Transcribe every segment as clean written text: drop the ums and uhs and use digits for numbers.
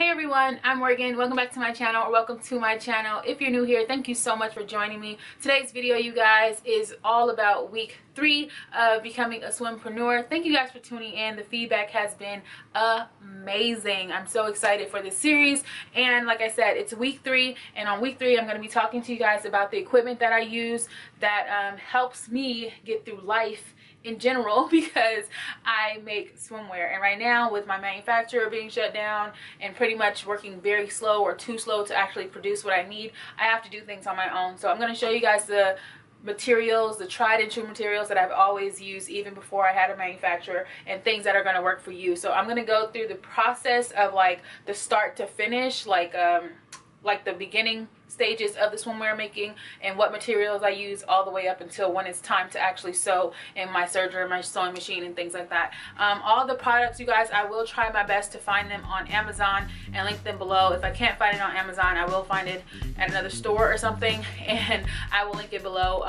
Hey everyone, I'm Morgan. Welcome back to my channel, or welcome to my channel. If you're new here, thank you so much for joining me. Today's video, you guys, is all about week 3 of Becoming a Swimpreneur. Thank you guys for tuning in. The feedback has been amazing. I'm so excited for this series. And like I said, it's week 3, and on week 3, I'm going to be talking to you guys about the equipment that I use that helps me get through life in general, because I make swimwear, and right now with my manufacturer being shut down and pretty much working very slow or too slow to actually produce what I need, I have to do things on my own. So I'm going to show you guys the materials, the tried and true materials that I've always used even before I had a manufacturer, and things that are going to work for you. So I'm going to go through the process of like the start to finish, like the beginning stages of the swimwear making, and what materials I use all the way up until when it's time to actually sew in my serger, my sewing machine, and things like that. All the products, you guys, I will try my best to find them on Amazon and link them below. If I can't find it on Amazon, I will find it at another store or something, and I will link it below.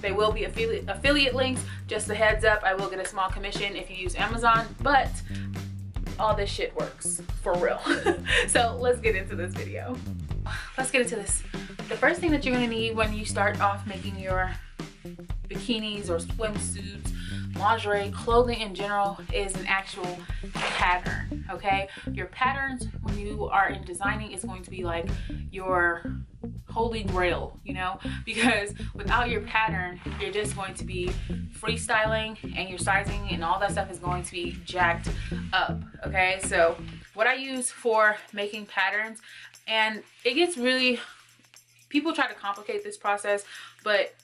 They will be affiliate links. Just a heads up, I will get a small commission if you use Amazon, but all this shit works for real. So let's get into this video. Let's get into this. The first thing that you're going to need when you start off making your bikinis or swimsuits, lingerie, clothing in general, is an actual pattern, okay? Your patterns when you are in designing is going to be like your holy grail, you know, because without your pattern, you're just going to be freestyling, and your sizing and all that stuff is going to be jacked up, okay? So what I use for making patterns, and it gets really, people try to complicate this process, but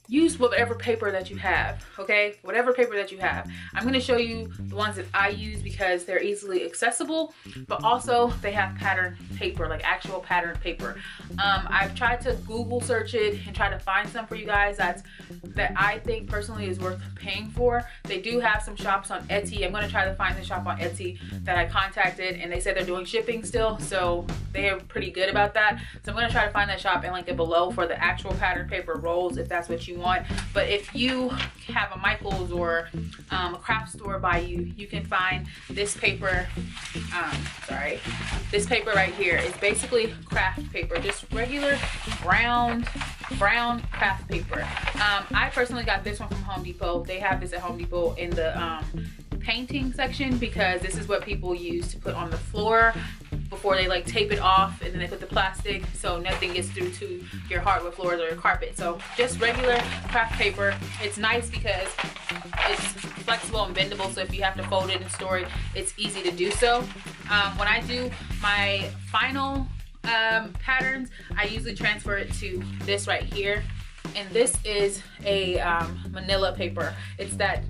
use whatever paper that you have, okay? Whatever paper that you have. I'm going to show you the ones that I use because they're easily accessible, but also they have pattern paper, like actual pattern paper. I've tried to Google search it and try to find some for you guys that I think personally is worth paying for. They do have some shops on Etsy. I'm going to try to find the shop on Etsy that I contacted, and they said they're doing shipping still, so they are pretty good about that. So I'm going to try to find that shop and link it below for the actual pattern paper rolls if that's what you want. But if you have a Michael's or a craft store by you, you can find this paper. This paper right here is basically craft paper, just regular brown craft paper. I personally got this one from Home Depot. They have this at Home Depot in the painting section, because this is what people use to put on the floor before they like tape it off, and then they put the plastic so nothing gets through to your hardwood floors or your carpet. So just regular craft paper. It's nice because it's flexible and bendable, so if you have to fold it and store it, it's easy to do so. When I do my final patterns, I usually transfer it to this right here, and this is a manila paper. It's that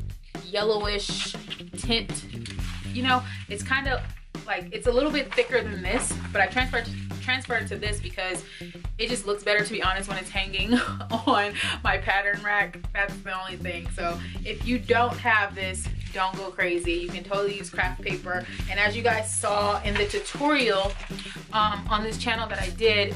yellowish tint, you know. It's kind of like, it's a little bit thicker than this, but I transferred to this because it just looks better, to be honest, when it's hanging on my pattern rack. That's the only thing. So if you don't have this, don't go crazy. You can totally use craft paper. And as you guys saw in the tutorial on this channel that I did,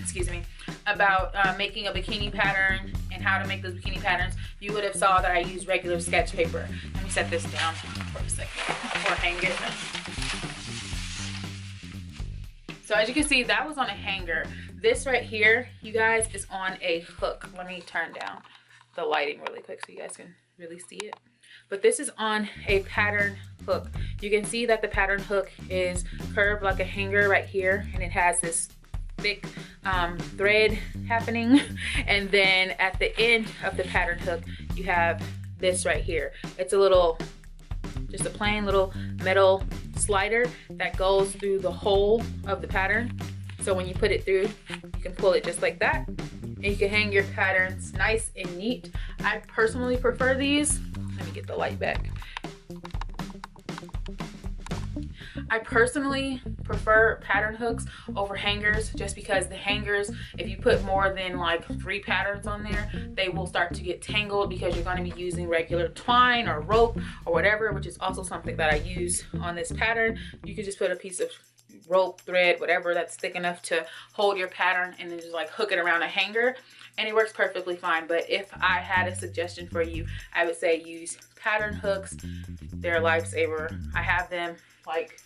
excuse me, about making a bikini pattern and how to make those bikini patterns, you would have saw that I use regular sketch paper. Let me set this down for a second or hang it. So as you can see, that was on a hanger. This right here, you guys, is on a hook. Let me turn down the lighting really quick so you guys can really see it. But this is on a pattern hook. You can see that the pattern hook is curved like a hanger right here, and it has this thick thread happening. And then at the end of the pattern hook, you have this right here. It's a little, just a plain little metal slider that goes through the hole of the pattern. So when you put it through, you can pull it just like that, and you can hang your patterns nice and neat. I personally prefer these. Let me get the light back. I personally prefer pattern hooks over hangers, just because the hangers, if you put more than like 3 patterns on there, they will start to get tangled because you're going to be using regular twine or rope or whatever, which is also something that I use on this pattern. You can just put a piece of rope, thread, whatever that's thick enough to hold your pattern, and then just like hook it around a hanger, and it works perfectly fine. But if I had a suggestion for you, I would say use pattern hooks. They're a lifesaver. I have them like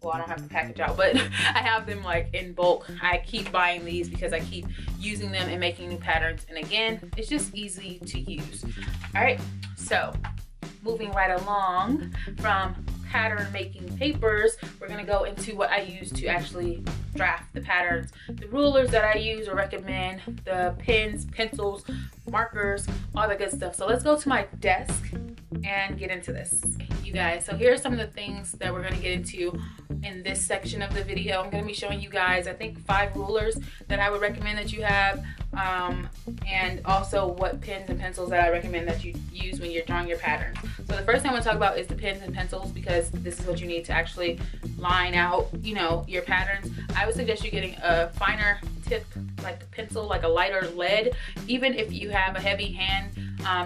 well, I don't have the package out, but I have them like in bulk. I keep buying these because I keep using them and making new patterns. And again, it's just easy to use. All right, so moving right along from pattern making papers, we're gonna go into what I use to actually draft the patterns, the rulers that I use or recommend, the pens, pencils, markers, all that good stuff. So let's go to my desk and get into this, you guys. So here are some of the things that we're going to get into in this section of the video. I'm going to be showing you guys, I think, 5 rulers that I would recommend that you have, and also what pens and pencils that I recommend that you use when you're drawing your patterns. So the first thing I want to talk about is the pens and pencils, because this is what you need to actually line out, you know, your patterns. I would suggest you getting a finer tip, like a pencil, like a lighter lead. Even if you have a heavy hand,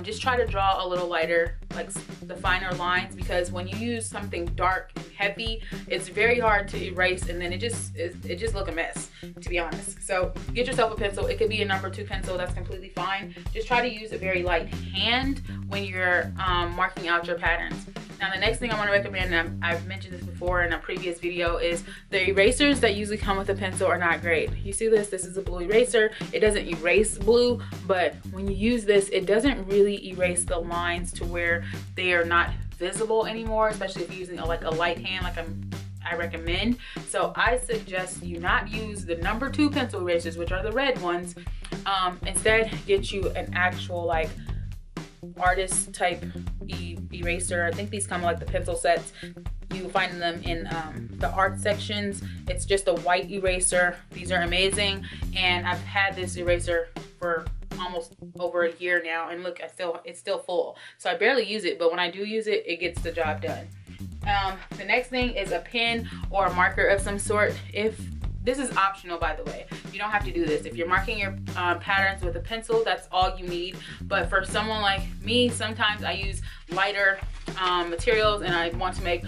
just try to draw a little lighter, like the finer lines, because when you use something dark and heavy, it's very hard to erase, and then it just look a mess, to be honest. So get yourself a pencil. It could be a number 2 pencil, that's completely fine. Just try to use a very light hand when you're marking out your patterns. Now the next thing I want to recommend, and I've mentioned this before in a previous video, is the erasers that usually come with a pencil are not great. You see this? This is a blue eraser. It doesn't erase blue, but when you use this, it doesn't really erase the lines to where they are not visible anymore, especially if you're using like a light hand like I recommend. So I suggest you not use the number 2 pencil erasers, which are the red ones. Instead, get you an actual like artist type eraser. I think these come like the pencil sets. You find them in the art sections. It's just a white eraser. These are amazing, and I've had this eraser for almost over a year now, and look, it's still full. So I barely use it, but when I do use it, it gets the job done. The next thing is a pen or a marker of some sort. This is optional, by the way. You don't have to do this. If you're marking your patterns with a pencil, that's all you need. But for someone like me, sometimes I use lighter materials, and I want to make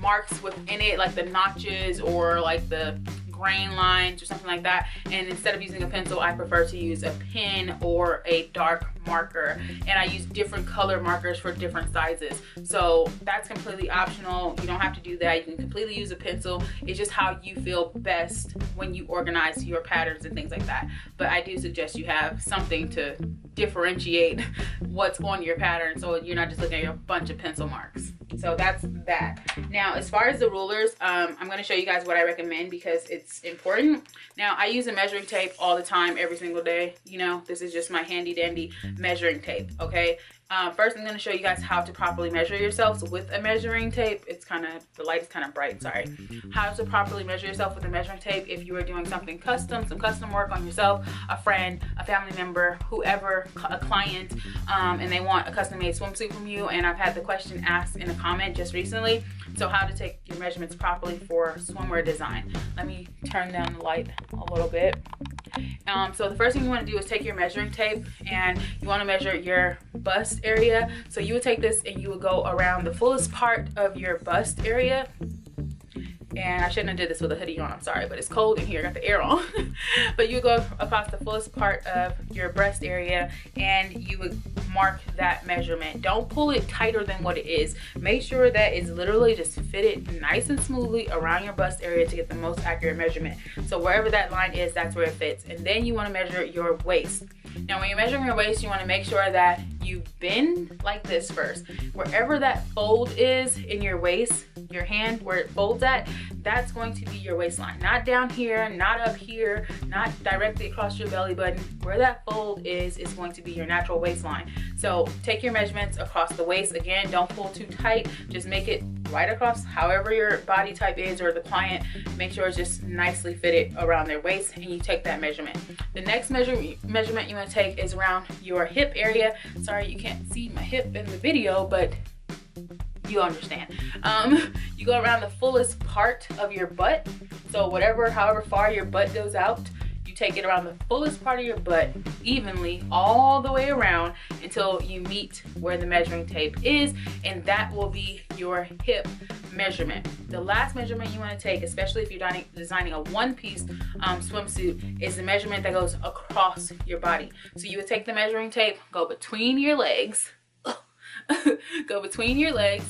marks within it, like the notches or like the grain lines or something like that. And instead of using a pencil, I prefer to use a pen or a dark marker, and I use different color markers for different sizes. So that's completely optional. You don't have to do that. You can completely use a pencil. It's just how you feel best when you organize your patterns and things like that. But I do suggest you have something to differentiate what's on your pattern, so you're not just looking at a bunch of pencil marks. So that's that. Now, as far as the rulers, I'm going to show you guys what I recommend because it's important. Now, I use a measuring tape all the time, every single day. You know, this is just my handy dandy measuring tape, okay? First, I'm going to show you guys how to properly measure yourselves with a measuring tape. It's kind of, the light is kind of bright, sorry. How to properly measure yourself with a measuring tape if you are doing something custom, some custom work on yourself, a friend, a family member, whoever, a client, and they want a custom made swimsuit from you. And I've had the question asked in a comment just recently. So how to take your measurements properly for swimwear design. Let me turn down the light a little bit. So the first thing you want to do is take your measuring tape, and you want to measure your bust area. So you would take this and you would go around the fullest part of your bust area. And I shouldn't have did this with a hoodie on, I'm sorry, but it's cold in here, got the air on. But you go across the fullest part of your breast area, and you would mark that measurement. Don't pull it tighter than what it is. Make sure that it's literally just fitted nice and smoothly around your bust area to get the most accurate measurement. So wherever that line is, that's where it fits. And then you want to measure your waist. Now, when you're measuring your waist, you want to make sure that you bend like this first. Wherever that fold is in your waist, your hand, where it folds at, that's going to be your waistline. Not down here, not up here, not directly across your belly button. Where that fold is going to be your natural waistline. So take your measurements across the waist. Again, don't pull too tight. Just make it right across, however your body type is, or the client, make sure it's just nicely fitted around their waist, and you take that measurement. The next measurement you want to take is around your hip area. Sorry, you can't see my hip in the video, but you understand. You go around the fullest part of your butt. So however far your butt goes out, you take it around the fullest part of your butt evenly all the way around until you meet where the measuring tape is, and that will be your hip measurement. The last measurement you want to take, especially if you're designing a one-piece swimsuit, is the measurement that goes across your body. So you would take the measuring tape, go between your legs, go between your legs,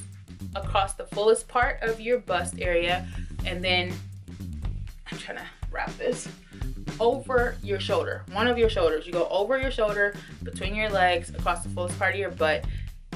across the fullest part of your bust area, and then I'm trying to wrap this over your shoulder, one of your shoulders. You go over your shoulder, between your legs, across the fullest part of your butt,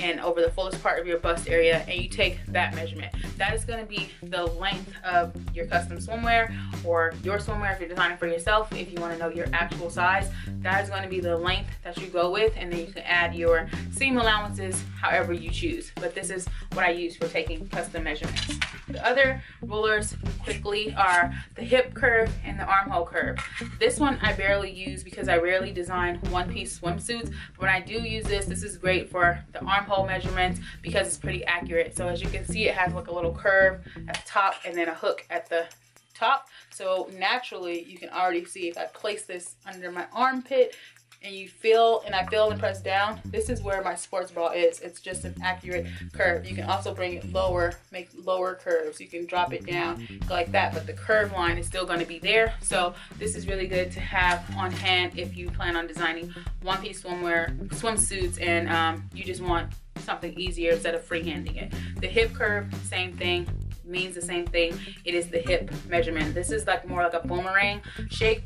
and over the fullest part of your bust area, and you take that measurement. That is going to be the length of your custom swimwear, or your swimwear if you're designing for yourself. If you want to know your actual size, that is going to be the length that you go with, and then you can add your seam allowances however you choose. But this is what I use for taking custom measurements. The other rulers quickly are the hip curve and the armhole curve. This one I barely use because I rarely design one-piece swimsuits. When I do use this, this is great for the armhole measurements because it's pretty accurate. So as you can see, it has like a little curve at the top and then a hook at the top. So naturally, you can already see if I place this under my armpit and you feel, and I feel and press down, this is where my sports bra is. It's just an accurate curve. You can also bring it lower, make lower curves. You can drop it down like that, but the curve line is still going to be there. So this is really good to have on hand if you plan on designing one-piece swimsuits and you just want something easier instead of freehanding it. The hip curve, same thing, means the same thing. It is the hip measurement. This is like more like a boomerang shape,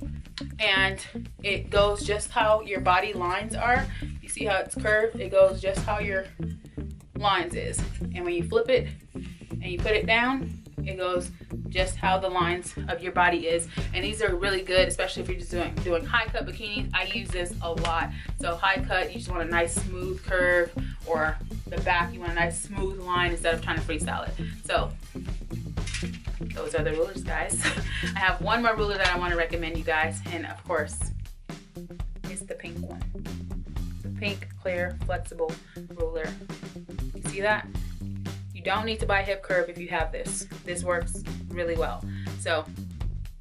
and it goes just how your body lines are. You see how it's curved? It goes just how your lines is. And when you flip it and you put it down, it goes just how the lines of your body is. And these are really good, especially if you're just doing high cut bikinis. I use this a lot. So high cut, you just want a nice smooth curve, or the back, you want a nice smooth line instead of trying to freestyle it. So those are the rulers, guys. I have one more ruler that I want to recommend you guys, and of course, it's the pink one. The pink, clear, flexible ruler. You see that? You don't need to buy hip curve if you have this. This works really well. So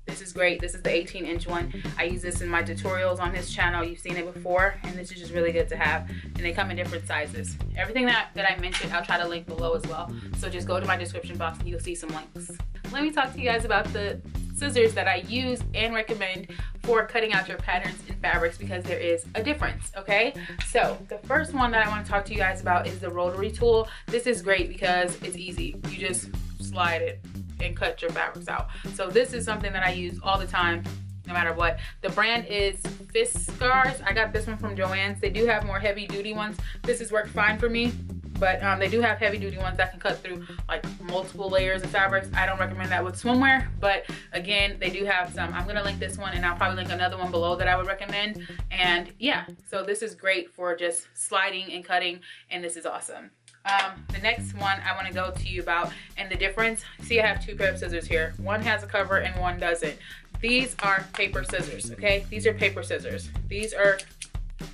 this is great. This is the 18-inch one. I use this in my tutorials on his channel. You've seen it before, and this is just really good to have. And they come in different sizes. Everything that I mentioned, I'll try to link below as well. So just go to my description box and you'll see some links. Let me talk to you guys about the scissors that I use and recommend for cutting out your patterns in fabrics, because there is a difference, okay? So the first one that I want to talk to you guys about is the rotary tool. This is great because it's easy. You just slide it and cut your fabrics out. So this is something that I use all the time, no matter what. The brand is Fiskars. I got this one from Joann's. They do have more heavy duty ones. This has worked fine for me, but they do have heavy duty ones that can cut through like multiple layers of fabrics. I don't recommend that with swimwear, but again, they do have some. I'm gonna link this one, and I'll probably link another one below that I would recommend. And yeah, so this is great for just sliding and cutting, and this is awesome. The next one I want to go to you about, and the difference. See, I have two pair of scissors here. One has a cover and one doesn't. These are paper scissors, okay? These are paper scissors. These are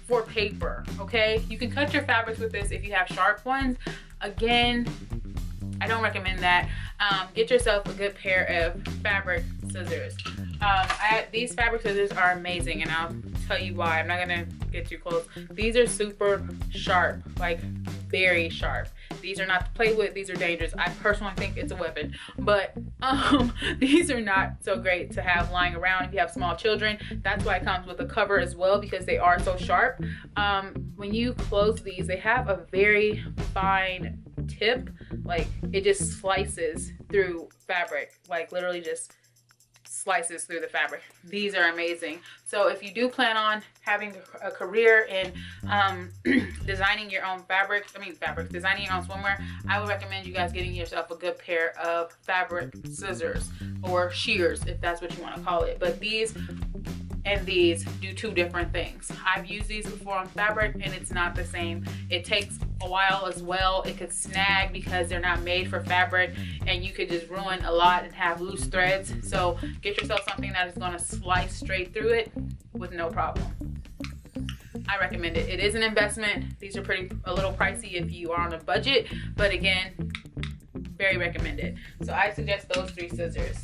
for paper, okay? You can cut your fabrics with this if you have sharp ones. Again, I don't recommend that. Get yourself a good pair of fabric scissors. These fabric scissors are amazing, and I'll tell you why. I'm not gonna get too close. These are super sharp, like very sharp. These are not to play with. These are dangerous. I personally think it's a weapon, but these are not so great to have lying around if you have small children. That's why it comes with a cover as well, because they are so sharp. When you close these, they have a very fine tip. Like, it just slices through fabric, like literally just slices through the fabric. These are amazing. So if you do plan on having a career in designing your own designing your own swimwear, I would recommend you guys getting yourself a good pair of fabric scissors, or shears if that's what you want to call it. But these and these do two different things. I've used these before on fabric, and it's not the same. It takes a while as well. It could snag because they're not made for fabric, and you could just ruin a lot and have loose threads. So get yourself something that is going to slice straight through it with no problem. I recommend it. It is an investment. These are a little pricey if you are on a budget, but again, very recommended. So I suggest those three scissors.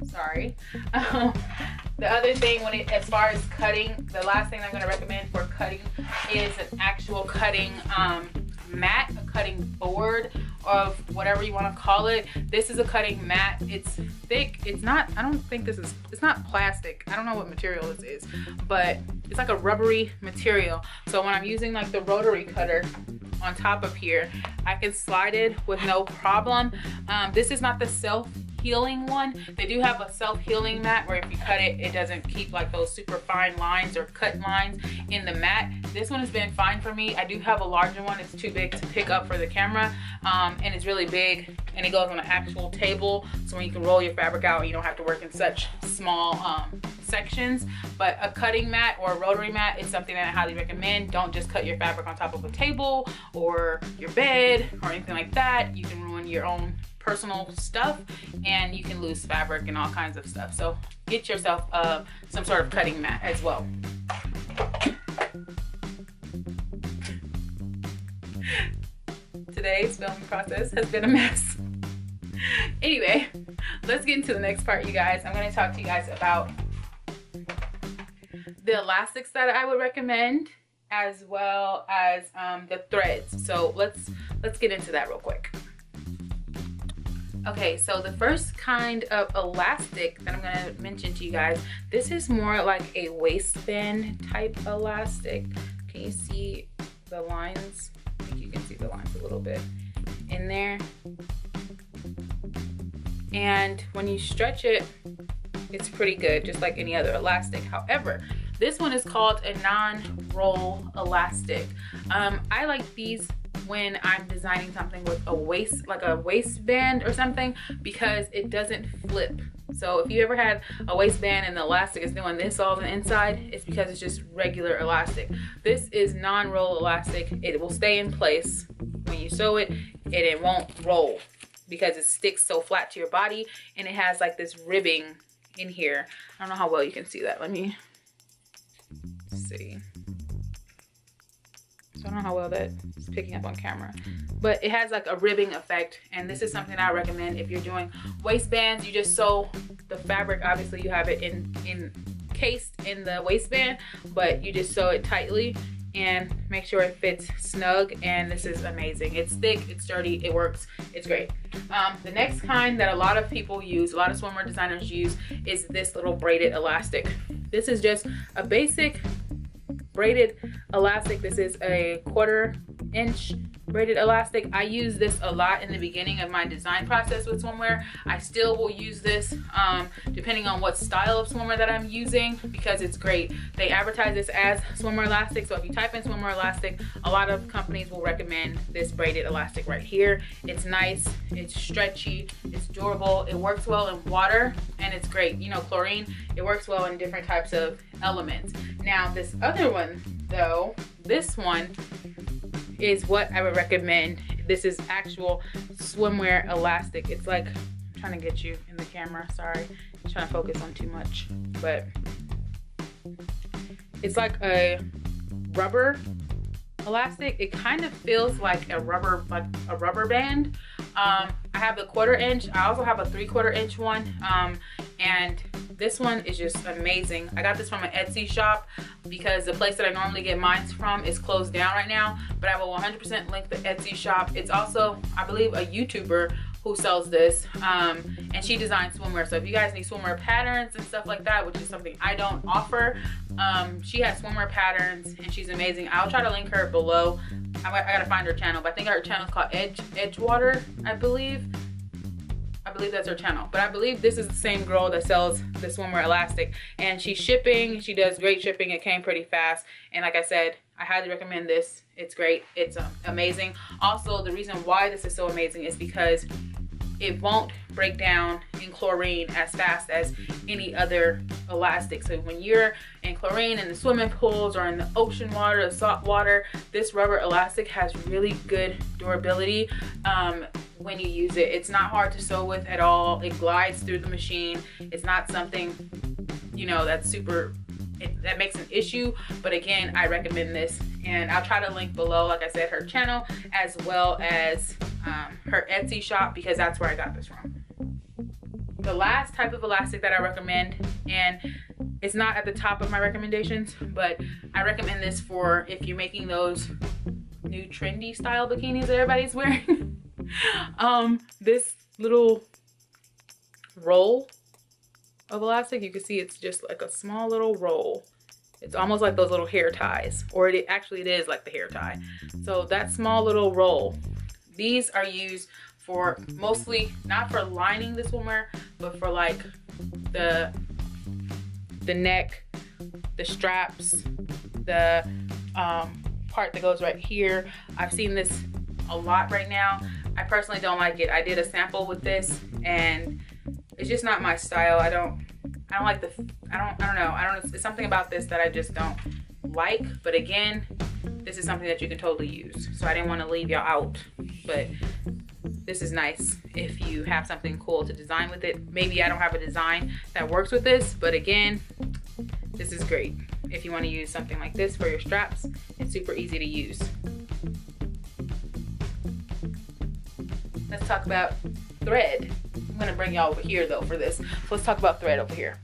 Sorry. The other thing, as far as cutting, the last thing I'm going to recommend for cutting is an actual cutting mat, a cutting board, of whatever you want to call it. This is a cutting mat. It's thick. It's not, I don't think it's not plastic. I don't know what material this is, but it's like a rubbery material. So when I'm using like the rotary cutter, on top of here, I can slide it with no problem. This is not the self-healing one. They do have a self-healing mat where if you cut it, it doesn't keep like those super fine lines or cut lines in the mat. This one has been fine for me. I do have a larger one. It's too big to pick up for the camera, and it's really big, and it goes on an actual table, so when you can roll your fabric out, you don't have to work in such small sections. But a cutting mat or a rotary mat is something that I highly recommend. Don't just cut your fabric on top of a table or your bed or anything like that. You can ruin your own personal stuff, and you can lose fabric and all kinds of stuff. So get yourself some sort of cutting mat as well. Today's filming process has been a mess. Anyway, let's get into the next part, you guys. I'm going to talk to you guys about the elastics that I would recommend, as well as the threads. So let's get into that real quick. Okay, so the first kind of elastic that I'm going to mention to you guys, this is more like a waistband type elastic. Can you see the lines? I think you can see the lines a little bit in there. And when you stretch it, it's pretty good, just like any other elastic. However, this one is called a non-roll elastic. I like these when I'm designing something with a waist, like a waistband or something, because it doesn't flip. So if you ever had a waistband and the elastic is doing this all on the inside, it's because it's just regular elastic. This is non-roll elastic. It will stay in place when you sew it, and it won't roll because it sticks so flat to your body, and it has like this ribbing in here. I don't know how well you can see that. Let me see. So I don't know how well that is picking up on camera, but it has like a ribbing effect, and this is something I recommend if you're doing waistbands. You just sew the fabric. Obviously you have it encased in the waistband, but you just sew it tightly and make sure it fits snug, and this is amazing. It's thick, it's sturdy, it works, it's great. The next kind that a lot of people use, a lot of swimwear designers use, is this little braided elastic. This is just a basic braided elastic. This is a 1/4 inch braided elastic. I use this a lot in the beginning of my design process with swimwear. I still will use this depending on what style of swimwear that I'm using, because it's great. They advertise this as swimwear elastic, so if you type in swimwear elastic, a lot of companies will recommend this braided elastic right here. It's nice, it's stretchy, it's durable, it works well in water, and it's great. You know, chlorine, it works well in different types of elements. Now this other one though, this one is what I would recommend. This is actual swimwear elastic. It's like, I'm trying to get you in the camera, sorry, I'm trying to focus on too much, but it's like a rubber elastic. It kind of feels like a rubber band. I have the 1/4 inch. I also have a 3/4 inch one, and this one is just amazing. I got this from an Etsy shop because the place that I normally get mine from is closed down right now, but I will 100% link the Etsy shop. It's also, I believe, a YouTuber who sells this, and she designs swimwear. So if you guys need swimwear patterns and stuff like that, which is something I don't offer, she has swimwear patterns and she's amazing. I'll try to link her below. I gotta find her channel, but I think her channel is called Edgewater, I believe that's her channel. But I believe this is the same girl that sells the swimwear elastic, and she's shipping. She does great shipping. It came pretty fast, and like I said, I highly recommend this. It's great, it's amazing. Also, the reason why this is so amazing is because it won't break down in chlorine as fast as any other elastic. So when you're in chlorine in the swimming pools or in the ocean water, the salt water, this rubber elastic has really good durability when you use it. It's not hard to sew with at all. It glides through the machine. It's not something, you know, that's super, that makes an issue. But again, I recommend this, and I'll try to link below, like I said, her channel as well as her Etsy shop, because that's where I got this from. The last type of elastic that I recommend, and it's not at the top of my recommendations, but I recommend this for if you're making those new trendy style bikinis that everybody's wearing. This little roll of elastic, you can see it's just like a small little roll, It's almost like those little hair ties, or it is like the hair tie. So that small little roll, these are used for mostly, not for lining the swimwear, but for like the neck, the straps, the part that goes right here. I've seen this a lot right now. I personally don't like it. I did a sample with this and it's just not my style. I don't like it's something about this that I just don't like. But again, this is something that you can totally use. So I didn't want to leave y'all out, but this is nice if you have something cool to design with it. Maybe I don't have a design that works with this, but again, this is great. If you want to use something like this for your straps, it's super easy to use. Let's talk about thread. I'm gonna bring y'all over here though for this. So let's talk about thread over here.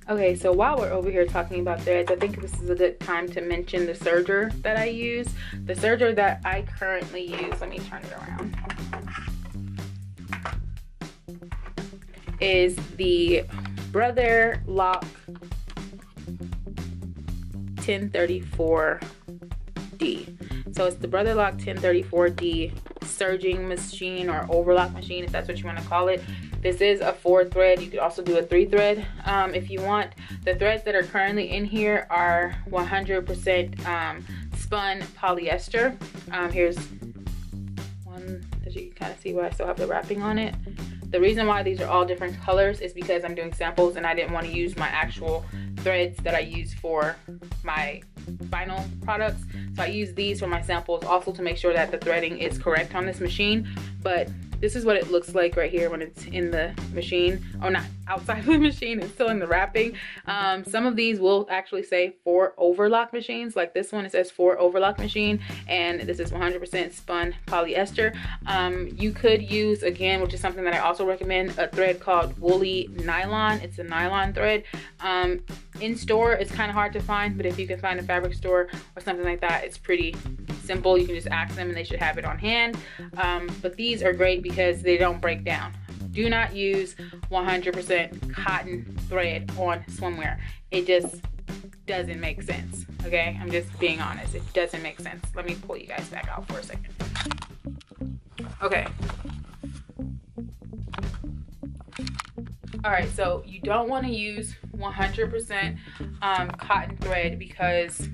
Okay, so while we're over here talking about threads, I think this is a good time to mention the serger that I use. The serger that I currently use, let me turn it around, is the Brother.usa 1034D. So it's the Brother.usa 1034D serging machine, or overlock machine, if that's what you want to call it. This is a 4-thread. You could also do a 3-thread if you want. The threads that are currently in here are 100% spun polyester. Here's one that you can kind of see where I still have the wrapping on it. The reason why these are all different colors is because I'm doing samples and I didn't want to use my actual threads that I use for my final products. So I use these for my samples, also to make sure that the threading is correct on this machine. But this is what it looks like right here when it's in the machine. Oh, not outside of the machine, it's still in the wrapping. Some of these will actually say 4 overlock machines. Like this one, it says 4 overlock machine, and this is 100% spun polyester. You could use, again, which is something that I also recommend, a thread called woolly nylon. It's a nylon thread. In store, it's kind of hard to find, but if you can find a fabric store or something like that, it's pretty simple. You can just ask them and they should have it on hand. But these are great because they don't break down. Do not use 100% cotton thread on swimwear. It just doesn't make sense, okay? I'm just being honest. It doesn't make sense. Let me pull you guys back out for a second. Okay. All right, so you don't want to use 100% cotton thread because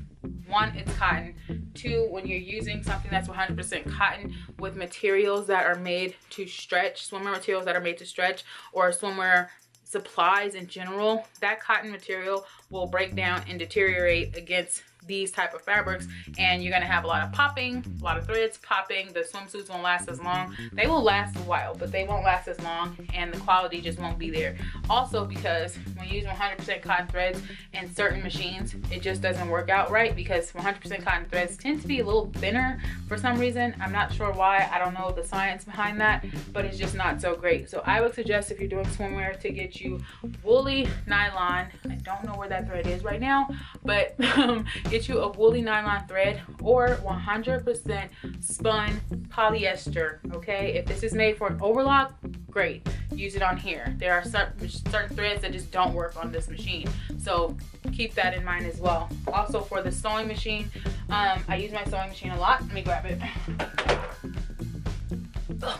1, it's cotton. 2, when you're using something that's 100% cotton with materials that are made to stretch, swimwear materials that are made to stretch, or swimwear supplies in general, that cotton material will break down and deteriorate against these type of fabrics, and you're gonna have a lot of popping, a lot of threads popping. The swimsuits won't last as long. They will last a while, but they won't last as long, and the quality just won't be there. Also, because when you use 100% cotton threads in certain machines, it just doesn't work out right, because 100% cotton threads tend to be a little thinner for some reason. I'm not sure why. I don't know the science behind that, but it's just not so great. So I would suggest, if you're doing swimwear, to get you woolly nylon. I don't know where that thread is right now, but get you a woolly nylon thread or 100% spun polyester, okay? If this is made for an overlock, great, use it on here. There are certain threads that just don't work on this machine, so keep that in mind as well. Also, for the sewing machine, I use my sewing machine a lot. Let me grab it. Ugh.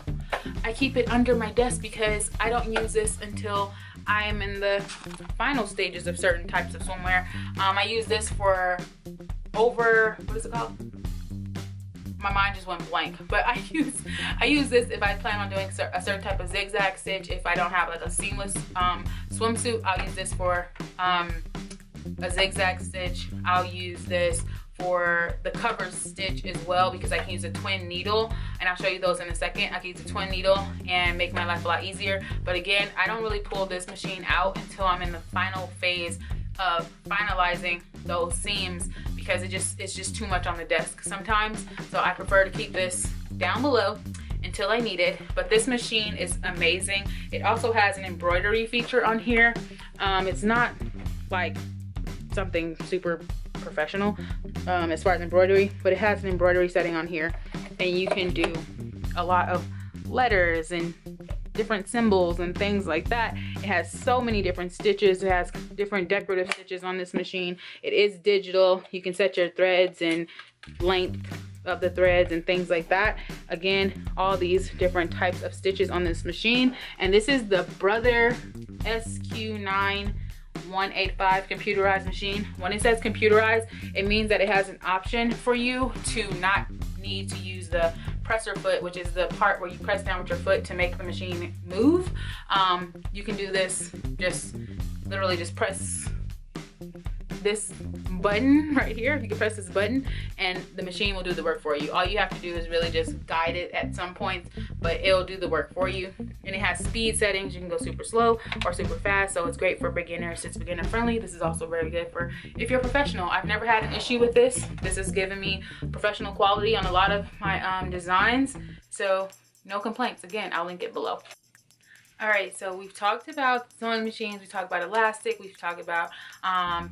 I keep it under my desk because I don't use this until I am in the final stages of certain types of swimwear. I use this for what is it called? My mind just went blank, but I use this if I plan on doing a certain type of zigzag stitch. If I don't have like a seamless swimsuit, I'll use this for a zigzag stitch. I'll use this for the cover stitch as well, because I can use a twin needle, and I'll show you those in a second. I can use a twin needle and make my life a lot easier. But again, I don't really pull this machine out until I'm in the final phase of finalizing those seams, because it's just too much on the desk sometimes. So I prefer to keep this down below until I need it. But this machine is amazing. It also has an embroidery feature on here. It's not like something super professional as far as embroidery, but it has an embroidery setting on here, and you can do a lot of letters and different symbols and things like that. It has so many different stitches. It has different decorative stitches on this machine. It is digital. You can set your threads and length of the threads and things like that. Again, all these different types of stitches on this machine. And this is the Brother SQ9185 computerized machine. When it says computerized, it means that it has an option for you to not need to use the presser foot, which is the part where you press down with your foot to make the machine move. You can do this, just literally just press this button right here. You can press this button and the machine will do the work for you. All you have to do is really just guide it at some points, but it'll do the work for you. And it has speed settings. You can go super slow or super fast, so it's great for beginners. It's beginner friendly. This is also very good for if you're a professional. I've never had an issue with this. This has given me professional quality on a lot of my designs, so no complaints. Again, I'll link it below. All right, so we've talked about sewing machines, we talked about elastic, we've talked about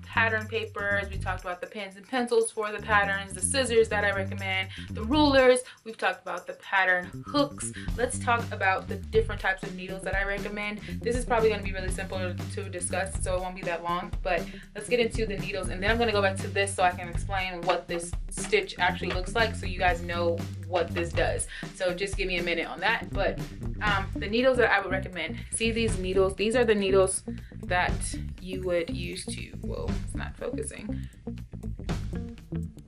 pattern papers, we talked about the pens and pencils for the patterns, the scissors that I recommend, the rulers, we've talked about the pattern hooks. Let's talk about the different types of needles that I recommend. This is probably gonna be really simple to discuss, so it won't be that long, but let's get into the needles, and then I'm gonna go back to this so I can explain what this stitch actually looks like so you guys know what this does. So just give me a minute on that. But the needles that I would recommend, see these needles, these are the needles that you would use to, whoa, it's not focusing.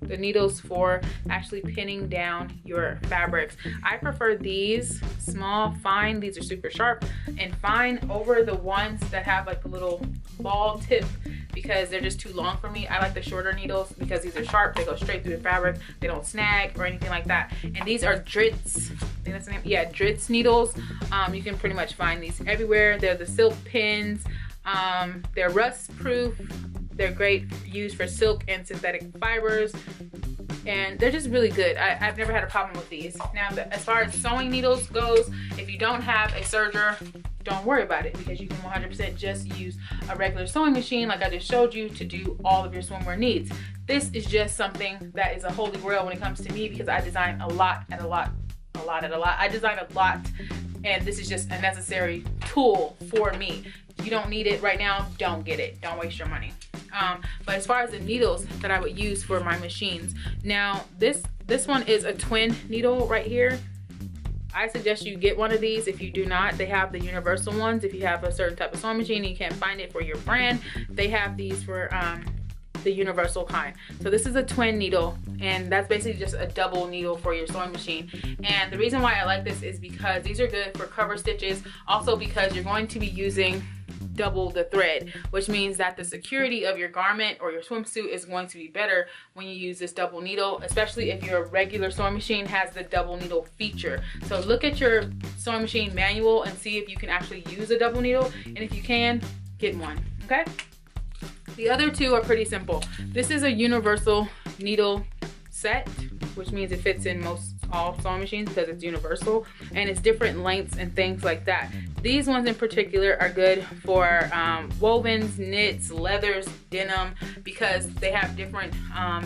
The needles for actually pinning down your fabrics. I prefer these small, fine, these are super sharp and fine over the ones that have like a little ball tip, because they're just too long for me. I like the shorter needles because these are sharp, they go straight through the fabric, they don't snag or anything like that. And these are Dritz, I think that's the name, yeah, Dritz needles. You can pretty much find these everywhere. They're the silk pins, they're rust proof, they're great used for silk and synthetic fibers, and they're just really good. I've never had a problem with these. Now, as far as sewing needles goes, if you don't have a serger, don't worry about it, because you can 100% just use a regular sewing machine like I just showed you to do all of your swimwear needs. This is just something that is a holy grail when it comes to me, because I design a lot, I design a lot, and this is just a necessary tool for me. You don't need it right now, don't get it. Don't waste your money. But as far as the needles that I would use for my machines, now this one is a twin needle right here. I suggest you get one of these. If you do not, they have the universal ones. If you have a certain type of sewing machine and you can't find it for your brand, they have these for the universal kind. So this is a twin needle, and that's basically just a double needle for your sewing machine. And the reason why I like this is because these are good for cover stitches, also because you're going to be using double the thread, which means that the security of your garment or your swimsuit is going to be better when you use this double needle, especially if your regular sewing machine has the double needle feature. So look at your sewing machine manual and see if you can actually use a double needle, and if you can, get one, okay? The other two are pretty simple. This is a universal needle set, which means it fits in all sewing machines because it's universal, and it's different lengths and things like that. These ones in particular are good for wovens, knits, leathers, denim, because they have different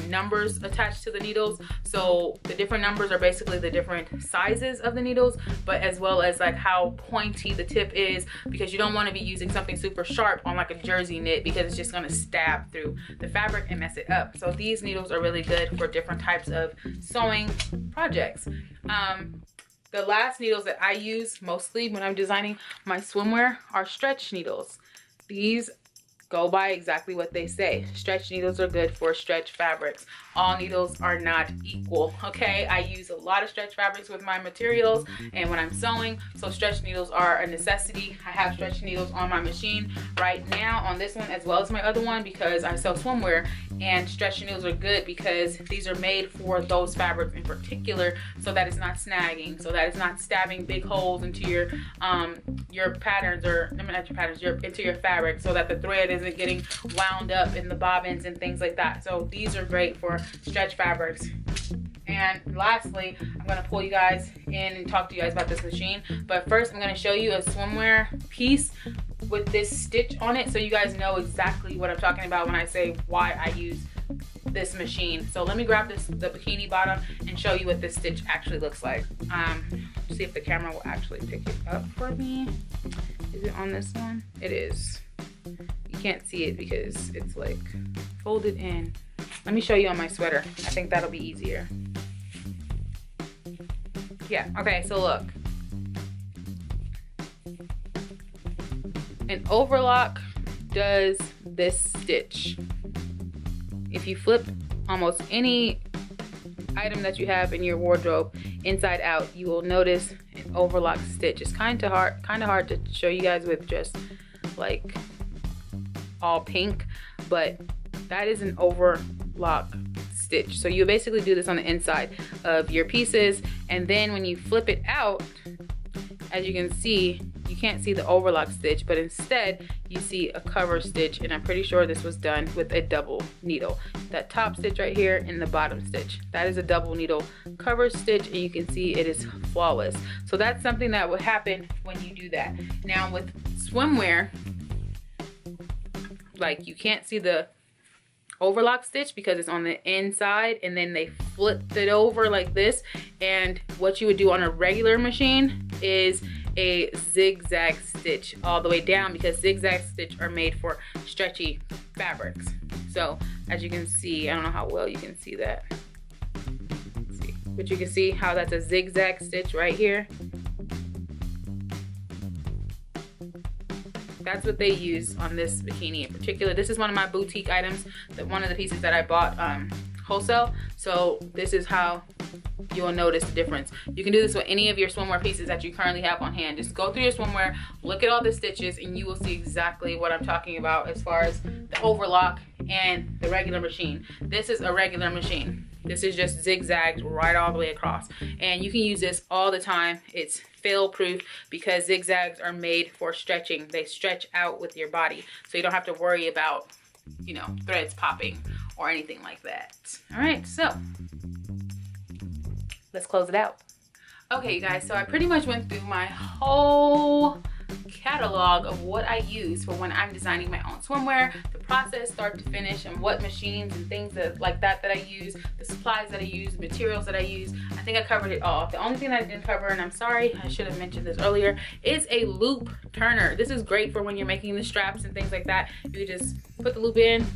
numbers attached to the needles. So the different numbers are basically the different sizes of the needles, but as well as like how pointy the tip is, because you don't want to be using something super sharp on like a jersey knit, because it's just going to stab through the fabric and mess it up. So these needles are really good for different types of sewing projects. The last needles that I use mostly when I'm designing my swimwear are stretch needles. These go by exactly what they say. Stretch needles are good for stretch fabrics. All needles are not equal, okay? I use a lot of stretch fabrics with my materials and when I'm sewing, so stretch needles are a necessity. I have stretch needles on my machine right now on this one as well as my other one, because I sell swimwear, and stretch needles are good because these are made for those fabrics in particular, so that it's not snagging, so that it's not stabbing big holes into your patterns, or not your patterns, into your fabric, so that the thread isn't getting wound up in the bobbins and things like that. So these are great for stretch fabrics. And lastly, I'm going to pull you guys in and talk to you guys about this machine. But first, I'm going to show you a swimwear piece with this stitch on it, so you guys know exactly what I'm talking about when I say why I use this machine. So let me grab the bikini bottom and show you what this stitch actually looks like. See if the camera will actually pick it up for me. Is it on this one? It is. You can't see it because it's like folded in. Let me show you on my sweater. I think that'll be easier. Yeah, okay, so look. An overlock does this stitch. If you flip almost any item that you have in your wardrobe inside out, you will notice an overlock stitch. It's kind of hard to show you guys with just like all pink, but that is an overlock stitch. So you basically do this on the inside of your pieces, and then when you flip it out, as you can see, you can't see the overlock stitch, but instead you see a cover stitch, and I'm pretty sure this was done with a double needle. That top stitch right here and the bottom stitch, that is a double needle cover stitch, and you can see it is flawless. So that's something that would happen when you do that. Now with swimwear, like you can't see the overlock stitch because it's on the inside, and then they flipped it over like this. And what you would do on a regular machine is a zigzag stitch all the way down, because zigzag stitch are made for stretchy fabrics. So as you can see, I don't know how well you can see that. Let's see, but you can see how that's a zigzag stitch right here. That's what they use on this bikini in particular. This is one of my boutique items, one of the pieces that I bought wholesale. So this is how you will notice the difference. You can do this with any of your swimwear pieces that you currently have on hand. Just go through your swimwear, look at all the stitches, and you will see exactly what I'm talking about as far as the overlock and the regular machine. This is a regular machine. This is just zigzags right all the way across. And you can use this all the time. It's fail proof because zigzags are made for stretching. They stretch out with your body. So you don't have to worry about, you know, threads popping or anything like that. All right, so let's close it out. Okay, you guys, so I pretty much went through my whole catalog of what I use for when I'm designing my own swimwear, the process start to finish, and what machines and things like that I use, the supplies that I use, the materials that I use. I think I covered it all. The only thing that I didn't cover, and I'm sorry, I should have mentioned this earlier, is a loop turner. This is great for when you're making the straps and things like that. You just put the loop in,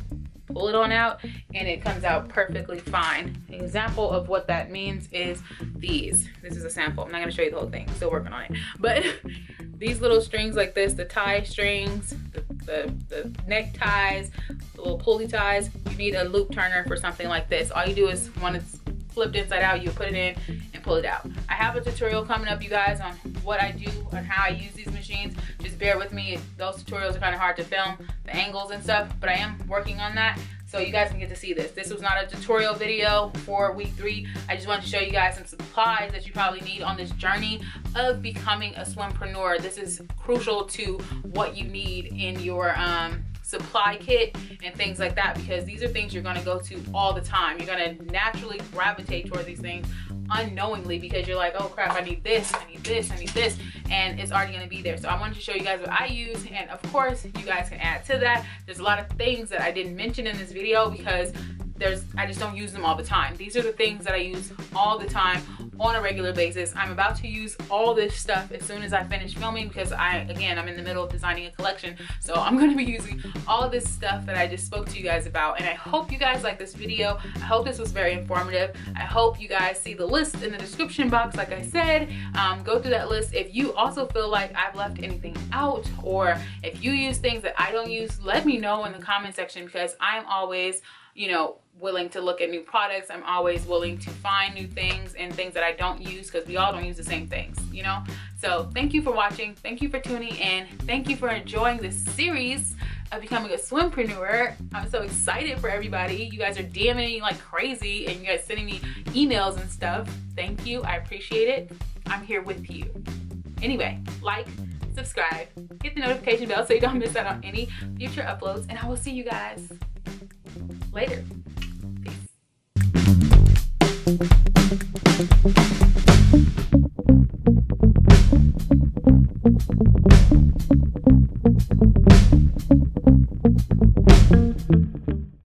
pull it on out, and it comes out perfectly fine. An example of what that means is these. This is a sample. I'm not gonna show you the whole thing, still working on it. But these little strings like this, the tie strings, the neck ties, the little pulley ties, you need a loop turner for something like this. All you do is, when it's flipped inside out, you put it in and pull it out. I have a tutorial coming up, you guys, on what I do and how I use these machines. Just bear with me. Those tutorials are kind of hard to film, the angles and stuff, but I am working on that, so you guys can get to see this. This was not a tutorial video for week 3. I just wanted to show you guys some supplies that you probably need on this journey of becoming a swimpreneur. This is crucial to what you need in your supply kit and things like that, because these are things you're going to go to all the time. You're going to naturally gravitate toward these things unknowingly, because you're like, oh crap, I need this, I need this, I need this, and it's already going to be there. So I wanted to show you guys what I use, and of course you guys can add to that. There's a lot of things that I didn't mention in this video because I just don't use them all the time. These are the things that I use all the time on a regular basis. I'm about to use all this stuff as soon as I finish filming, because again, I'm in the middle of designing a collection. So I'm going to be using all of this stuff that I just spoke to you guys about. And I hope you guys like this video. I hope this was very informative. I hope you guys see the list in the description box. Like I said, go through that list. If you also feel like I've left anything out, or if you use things that I don't use, let me know in the comment section, because I'm always, you know, willing to look at new products. I'm always willing to find new things and things that I don't use, because we all don't use the same things, you know. So thank you for watching, thank you for tuning in, thank you for enjoying this series of becoming a swimpreneur. I'm so excited for everybody. You guys are DMing me like crazy, and you guys sending me emails and stuff. Thank you, I appreciate it. I'm here with you. Teanyway, like, subscribe, hit the notification bell so you don't miss out on any future uploads, and I will see you guys later. Peace.